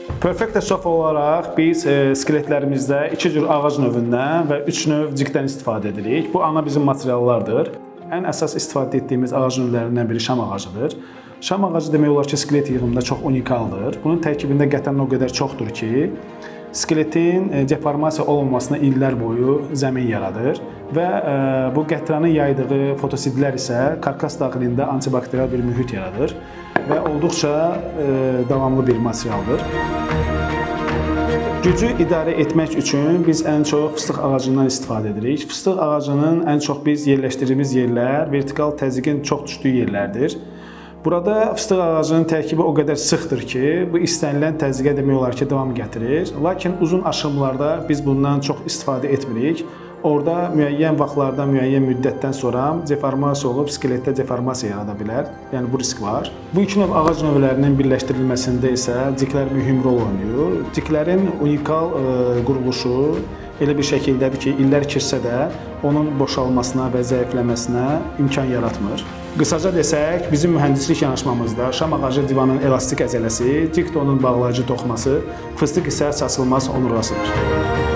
Perfecta sofa olaraq biz skeletlərimizdə 2 cür ağac növündən və 3 növ cigdən istifadə edirik. Bu ana bizim materiallardır. Ən əsas istifadə etdiyimiz ağac növlərindən biri şam ağacıdır. Şam ağacı demək olar ki, skelet yığımında çox unikaldır. Bunun tərkibində qətan o qədər çoxdur ki, skeletin deformasiya olmamasına illər boyu zəmin yaradır və bu qətranın yaydığı fotosidlər isə karkas daxilində antibakterial bir mühit yaradır və olduqca davamlı bir materialdır. Gücü idarə etmək üçün biz ən çox fıstıq ağacından istifadə edirik. Fıstıq ağacının ən çox biz yerləşdirdiyimiz yerlər vertikal təzyiqin çox düşdüyü yerlərdir. Burada fıstıq ağacının tərkibi o qədər sıxdır ki, bu istənilən təzyiqə demək olar ki, davam gətirir. Lakin uzun aşımlarda biz bundan çox istifadə etmirik. Orada müəyyən vaxtlarda, müəyyən müddətdən sonra deformasiya olub, skeletdə deformasiya yarada bilər. Yəni bu risk var. Bu iki növ ağac növlərinin birləşdirilməsində isə ciklər mühüm rol oynayır. Ciklərin unikal quruluşu elə bir şəkildədir ki, illər keçsə də onun boşalmasına və zəifləməsinə imkan yaratmır. Qısaca desək, bizim mühəndislik yanaşmamızda şam ağacı divanın elastik əzələsi, dik donun bağlayıcı toxması, fıstıq isə saçılmaz onurğasıdır.